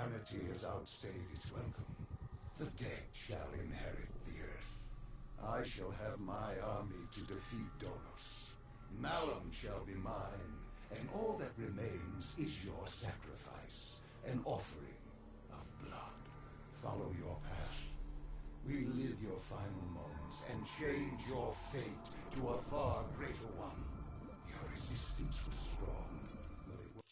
Humanity has outstayed its welcome. The dead shall inherit the earth. I shall have my army to defeat Dolos. Malum shall be mine, and all that remains is your sacrifice, an offering of blood. Follow your path. Relive your final moments and change your fate to a far greater one. Your resistance was strong, but it was...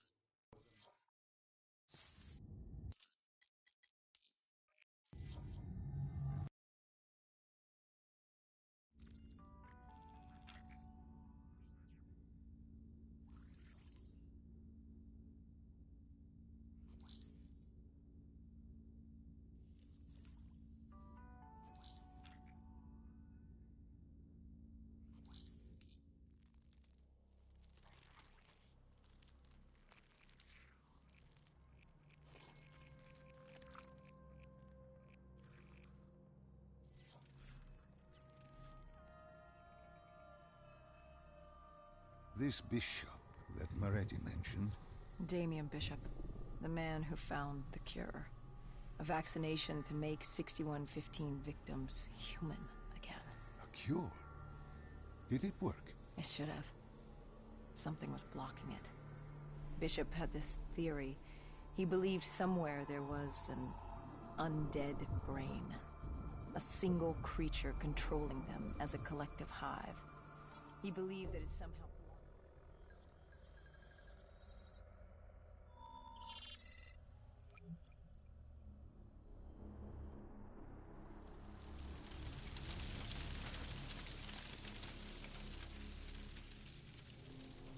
This bishop that Moretti mentioned... Damien Bishop, the man who found the cure. A vaccination to make 6115 victims human again. A cure? Did it work? It should have. Something was blocking it. Bishop had this theory. He believed somewhere there was an undead brain. A single creature controlling them as a collective hive. He believed that it somehow...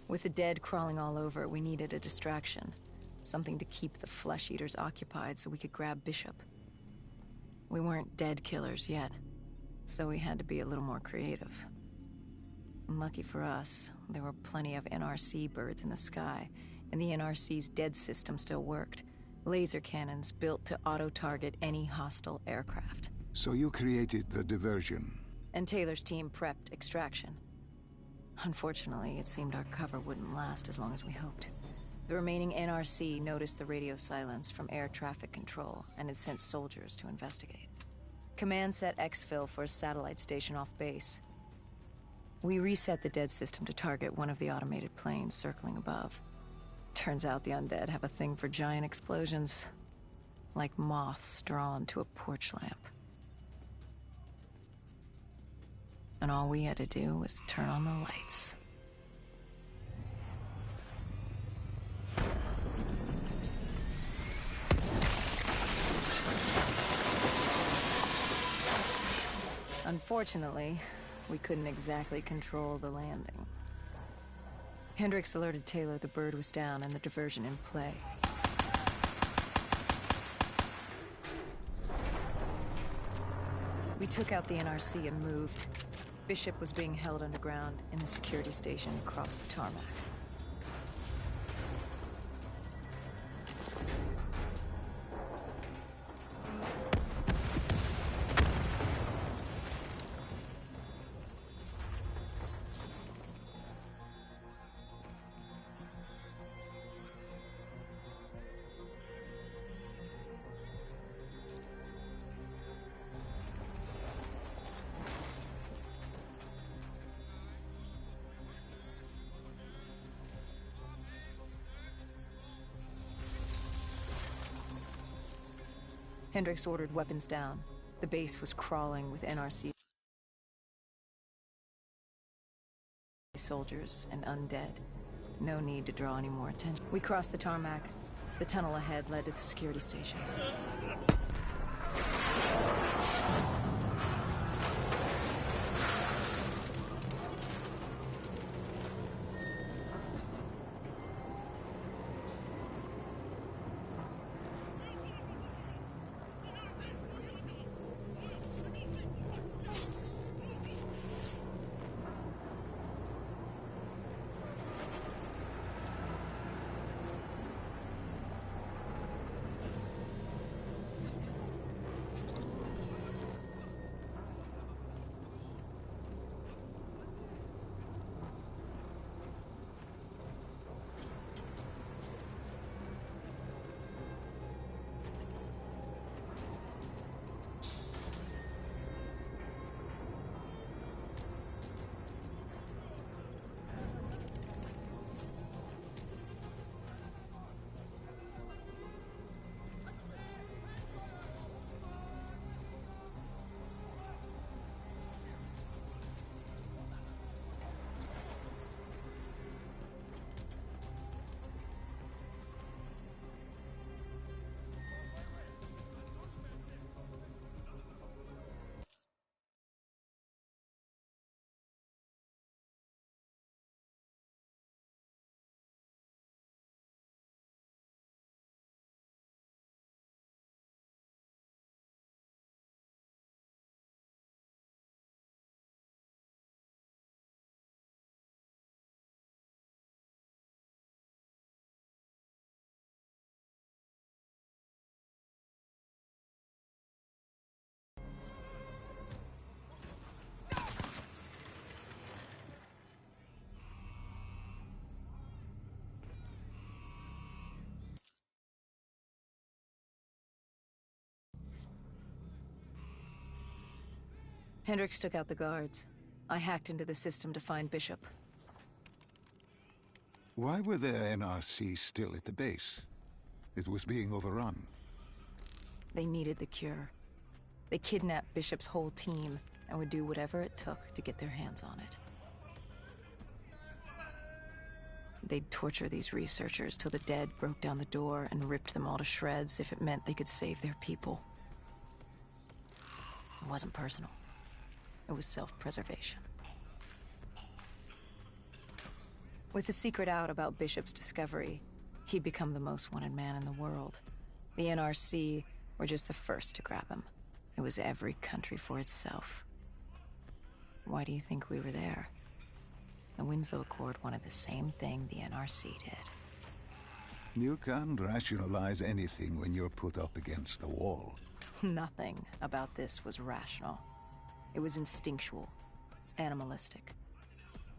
With the dead crawling all over, we needed a distraction. Something to keep the flesh eaters occupied so we could grab Bishop. We weren't dead killers yet, so we had to be a little more creative. And lucky for us, there were plenty of NRC birds in the sky, and the NRC's dead system still worked. Laser cannons built to auto-target any hostile aircraft. So you created the diversion. And Taylor's team prepped extraction. Unfortunately, it seemed our cover wouldn't last as long as we hoped. The remaining NRC noticed the radio silence from air traffic control and had sent soldiers to investigate. Command set exfil for a satellite station off base. We reset the dead system to target one of the automated planes circling above. Turns out the undead have a thing for giant explosions, like moths drawn to a porch lamp. And all we had to do was turn on the lights. Unfortunately, we couldn't exactly control the landing. Hendricks alerted Taylor the bird was down and the diversion in play. We took out the NRC and moved. Bishop was being held underground in the security station across the tarmac. Hendricks ordered weapons down. The base was crawling with NRC soldiers and undead. No need to draw any more attention. We crossed the tarmac. The tunnel ahead led to the security station. Hendricks took out the guards. I hacked into the system to find Bishop. Why were the NRC still at the base? It was being overrun. They needed the cure. They kidnapped Bishop's whole team and would do whatever it took to get their hands on it. They'd torture these researchers till the dead broke down the door and ripped them all to shreds if it meant they could save their people. It wasn't personal. It was self-preservation. With the secret out about Bishop's discovery, he'd become the most wanted man in the world. The NRC were just the first to grab him. It was every country for itself. Why do you think we were there? The Winslow Accord wanted the same thing the NRC did. You can't rationalize anything when you're put up against the wall. Nothing about this was rational. It was instinctual, animalistic,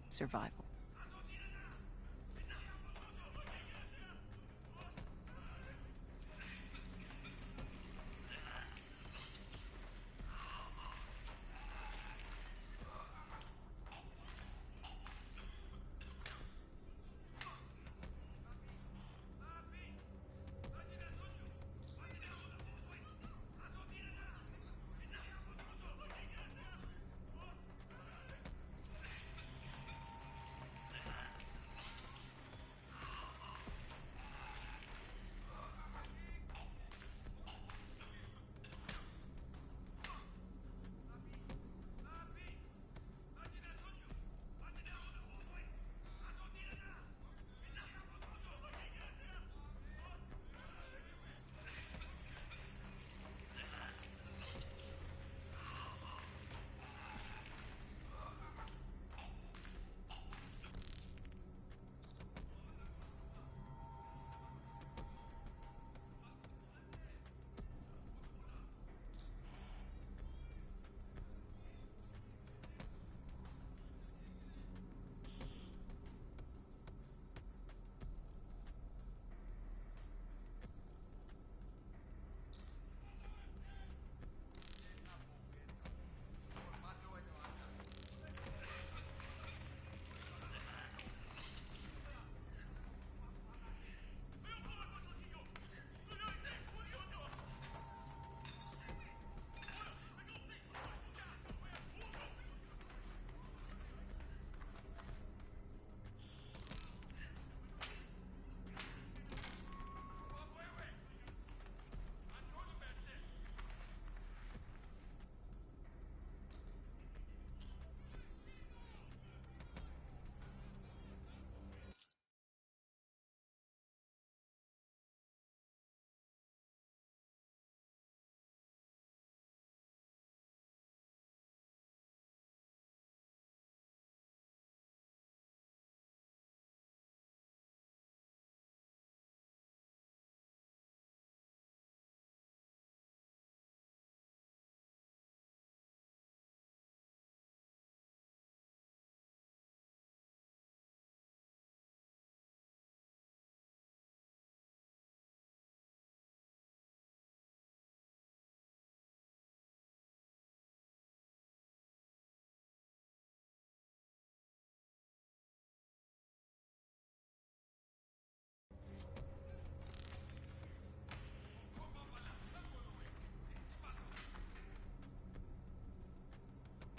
survival.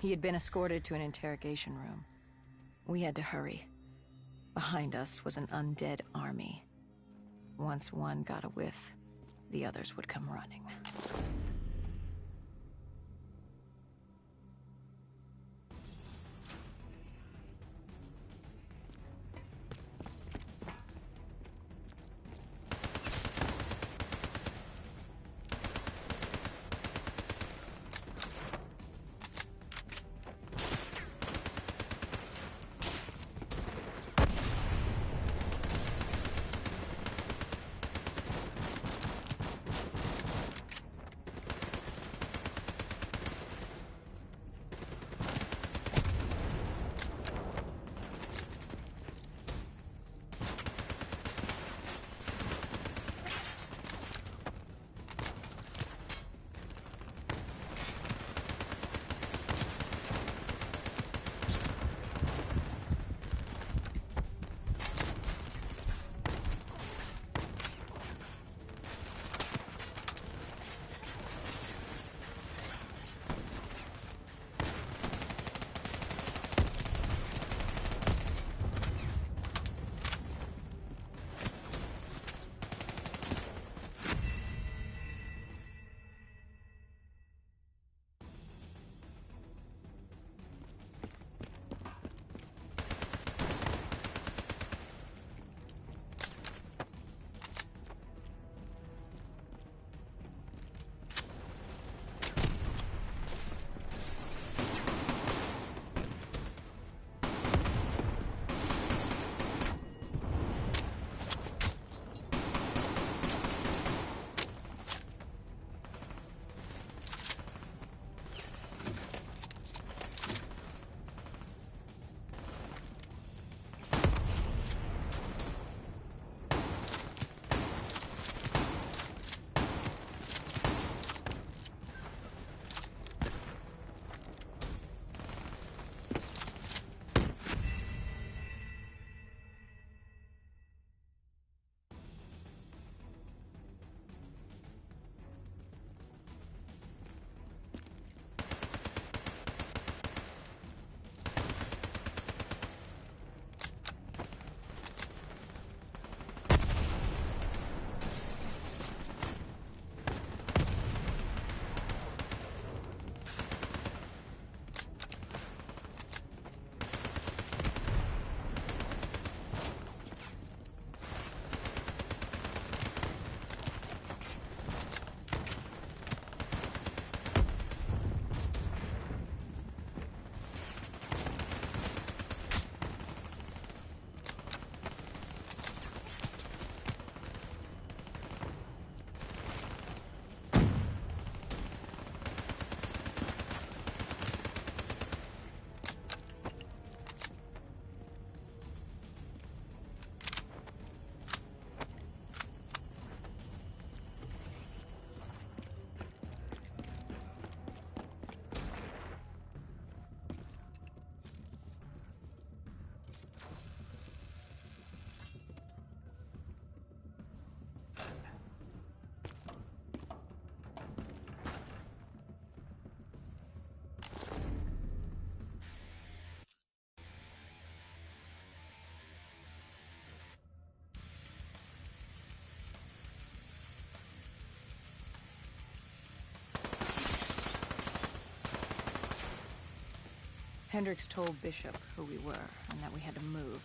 He had been escorted to an interrogation room. We had to hurry. Behind us was an undead army. Once one got a whiff, the others would come running. Hendricks told Bishop who we were and that we had to move,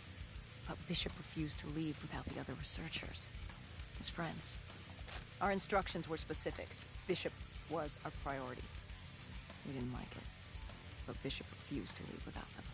but Bishop refused to leave without the other researchers, his friends. Our instructions were specific. Bishop was our priority. We didn't like it, but Bishop refused to leave without them.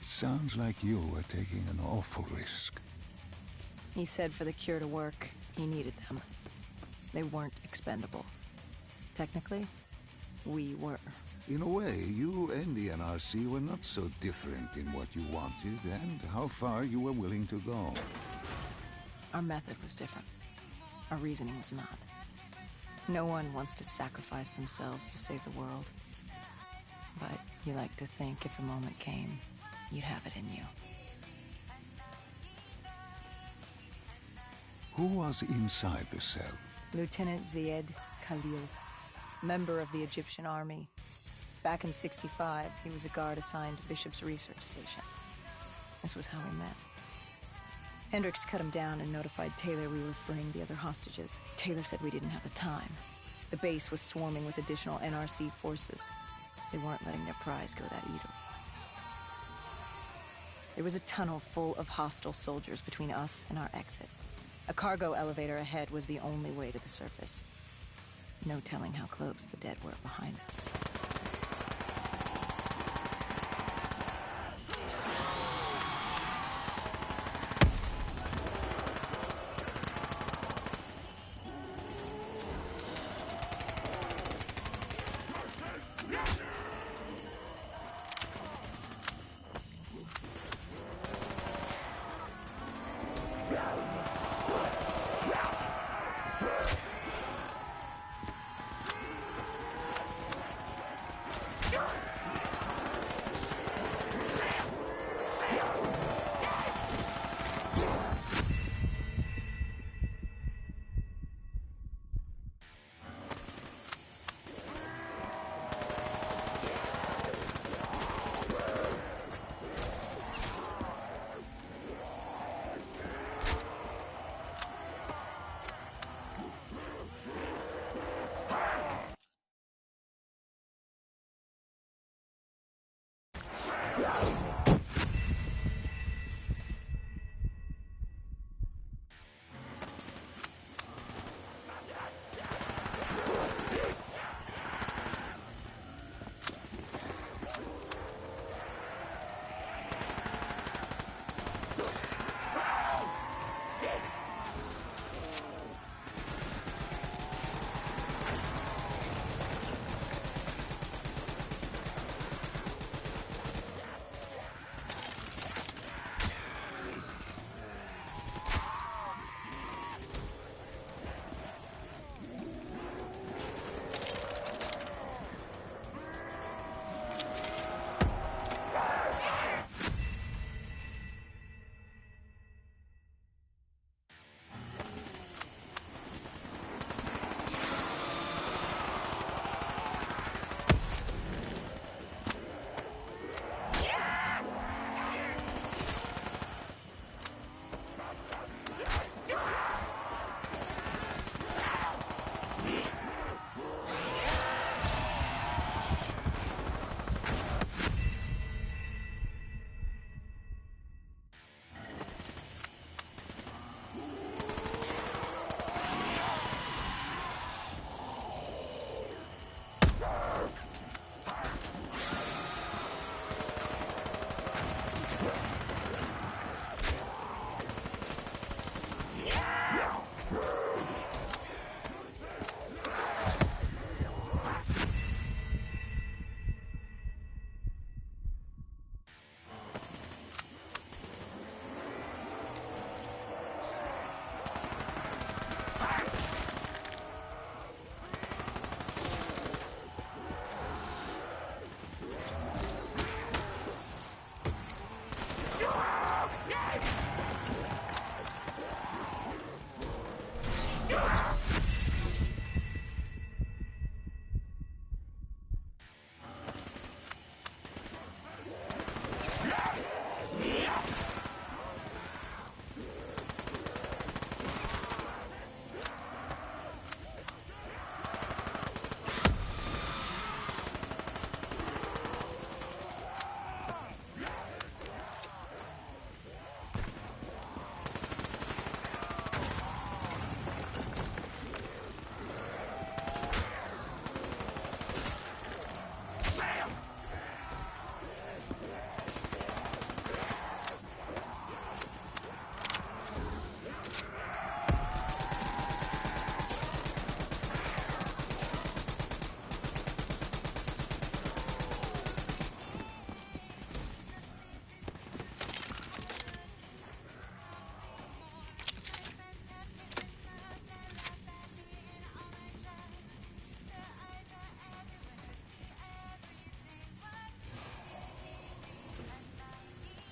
Sounds like you were taking an awful risk. He said for the cure to work, he needed them. They weren't expendable. Technically, we were. In a way, you and the NRC were not so different in what you wanted and how far you were willing to go. Our method was different. Our reasoning was not. No one wants to sacrifice themselves to save the world. But you like to think if the moment came, you'd have it in you. Who was inside the cell? Lieutenant Zayed Khalil, member of the Egyptian army. Back in '65, he was a guard assigned to Bishop's research station. This was how we met. Hendricks cut him down and notified Taylor we were freeing the other hostages. Taylor said we didn't have the time. The base was swarming with additional NRC forces. They weren't letting their prize go that easily. There was a tunnel full of hostile soldiers between us and our exit. A cargo elevator ahead was the only way to the surface. No telling how close the dead were behind us.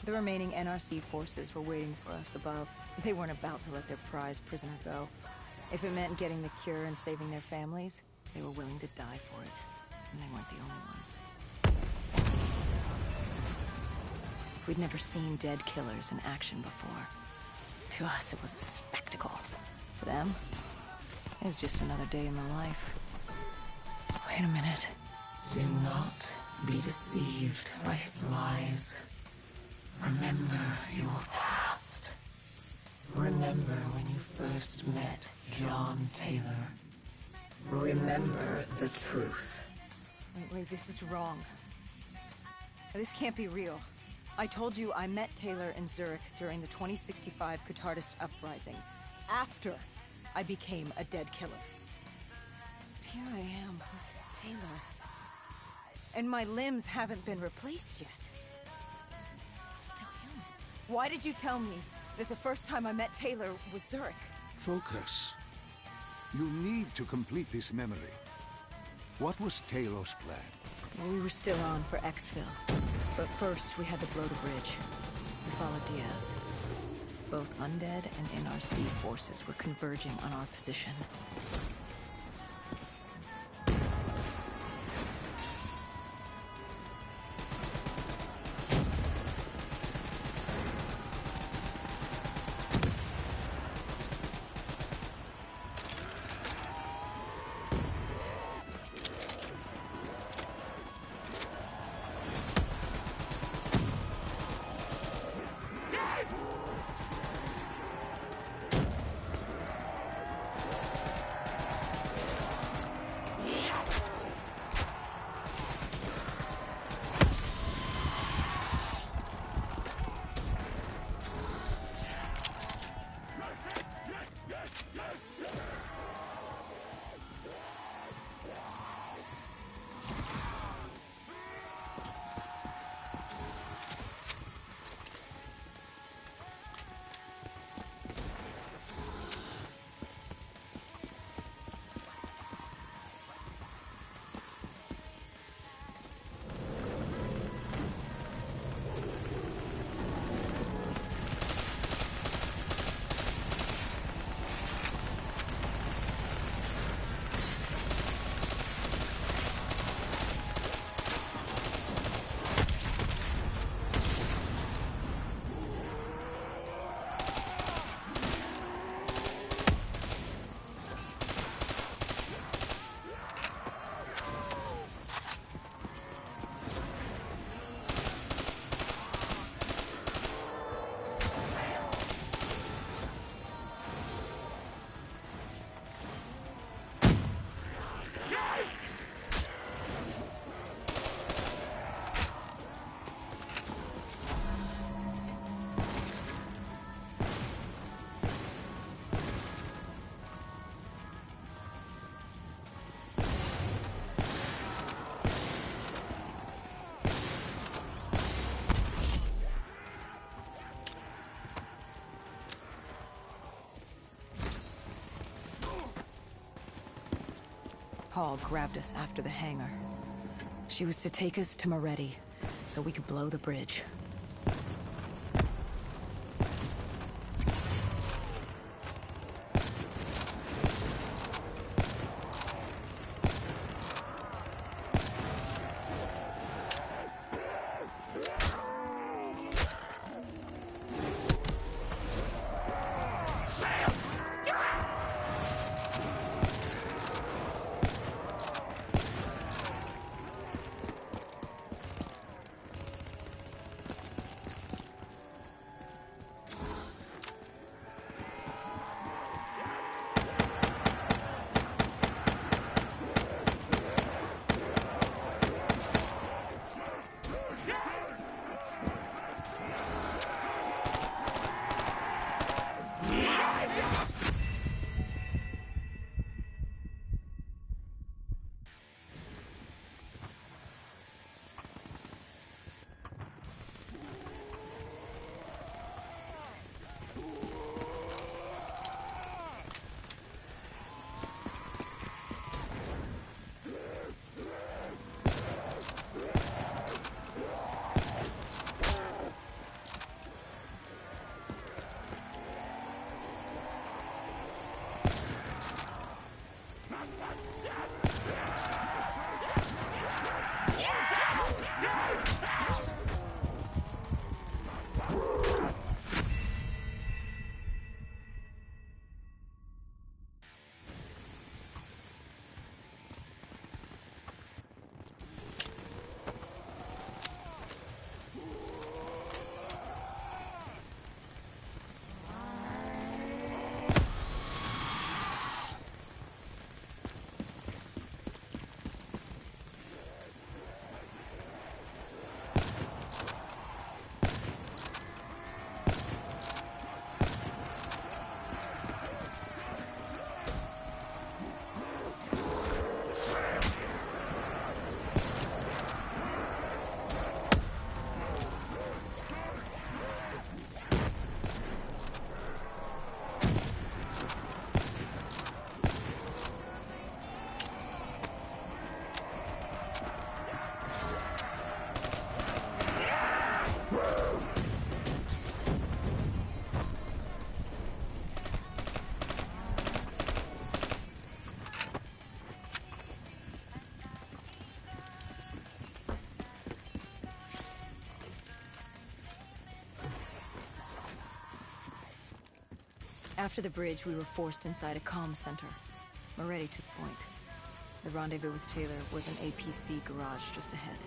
The remaining NRC forces were waiting for us above. They weren't about to let their prize prisoner go. If it meant getting the cure and saving their families, they were willing to die for it. And they weren't the only ones. We'd never seen dead killers in action before. To us, it was a spectacle. To them, it was just another day in the life. Wait a minute. Do not be deceived by his lies. Remember your past. Remember when you first met John Taylor. Remember the truth. Wait, this is wrong. This can't be real. I told you I met Taylor in Zurich during the 2065 Catardist Uprising, after I became a dead killer. Here I am with Taylor. And my limbs haven't been replaced yet. I'm still human. Why did you tell me that the first time I met Taylor was Zurich? Focus. You need to complete this memory. What was Taylor's plan? Well, we were still on for Exfil. But first, we had to blow the bridge. We followed Diaz. Both undead and NRC forces were converging on our position. Paul grabbed us after the hangar. She was to take us to Moretti, so we could blow the bridge. After the bridge, we were forced inside a comm center. Moretti took point. The rendezvous with Taylor was an APC garage just ahead.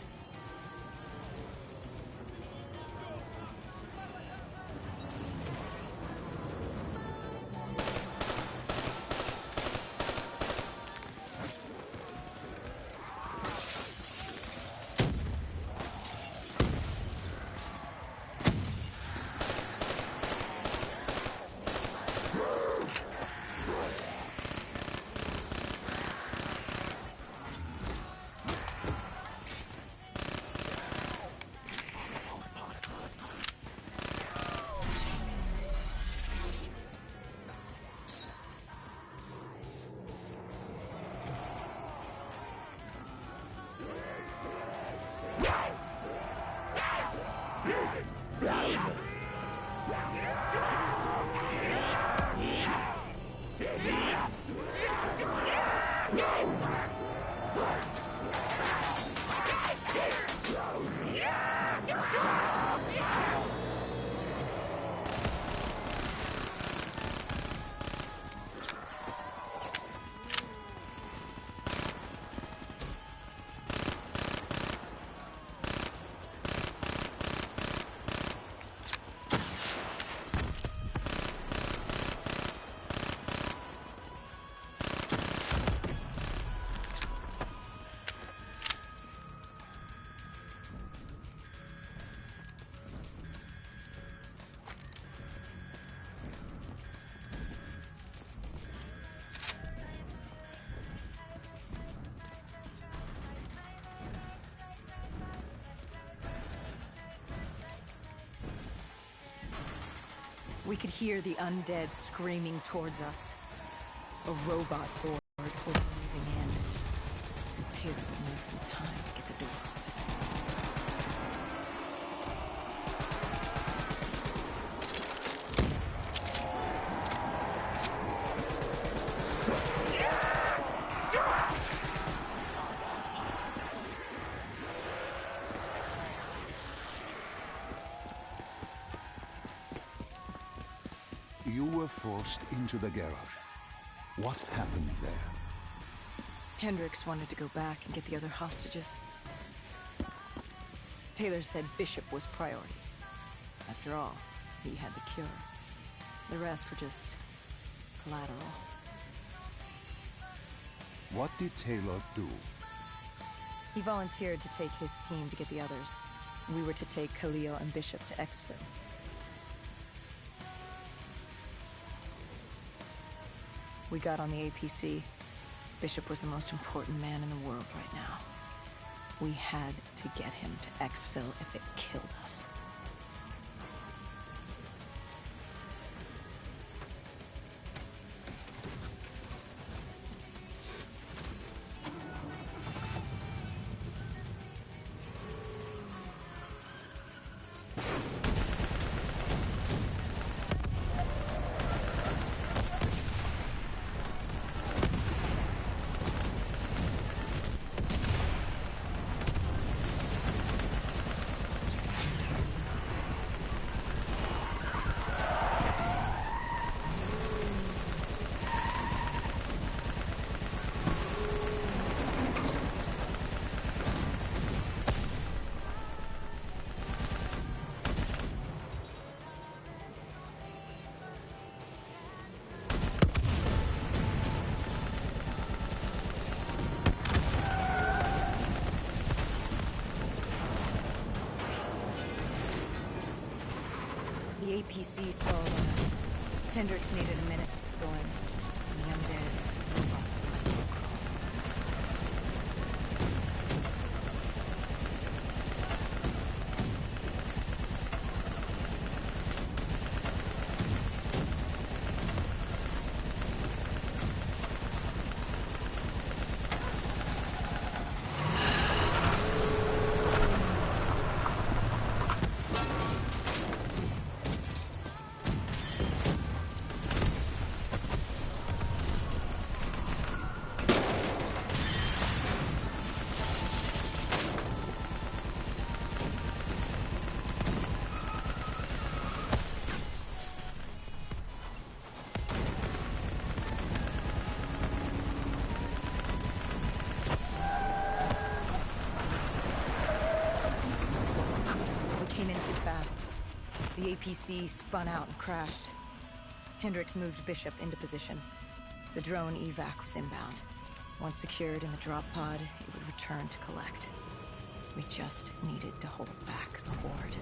We could hear the undead screaming towards us. A robot board was moving in. And Taylor would need some time to get the door open. You were forced into the garage. What happened there? Hendricks wanted to go back and get the other hostages. Taylor said Bishop was priority. After all, he had the cure. The rest were just collateral. What did Taylor do? He volunteered to take his team to get the others. We were to take Khalil and Bishop to exfil. We got on the APC. Bishop was the most important man in the world right now. We had to get him to exfil if it killed us. The APC stalled on us. Hendricks needed a minute to get going, and the undead robots might crawl over us. The APC spun out and crashed. Hendricks moved Bishop into position. The drone evac was inbound. Once secured in the drop pod, it would return to collect. We just needed to hold back the Horde.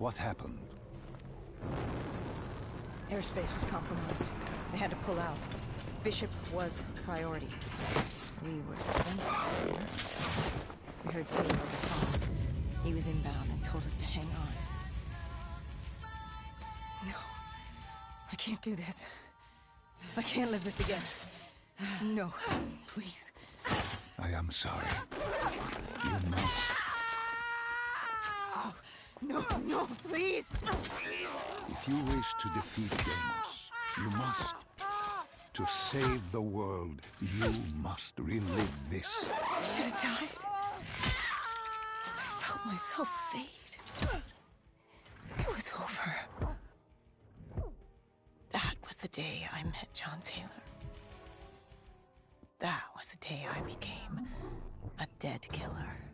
What happened? Airspace was compromised. They had to pull out. Bishop was priority. We were expendable. We heard Taylor over comms. He was inbound and told us to hang on. No. I can't do this. I can't live this again. No, please. I am sorry. You must. No, no, please! If you wish to defeat Deimos, you must. To save the world, you must relive this. I should have died. I felt myself fade. It was over. That was the day I met John Taylor. That was the day I became a dead killer.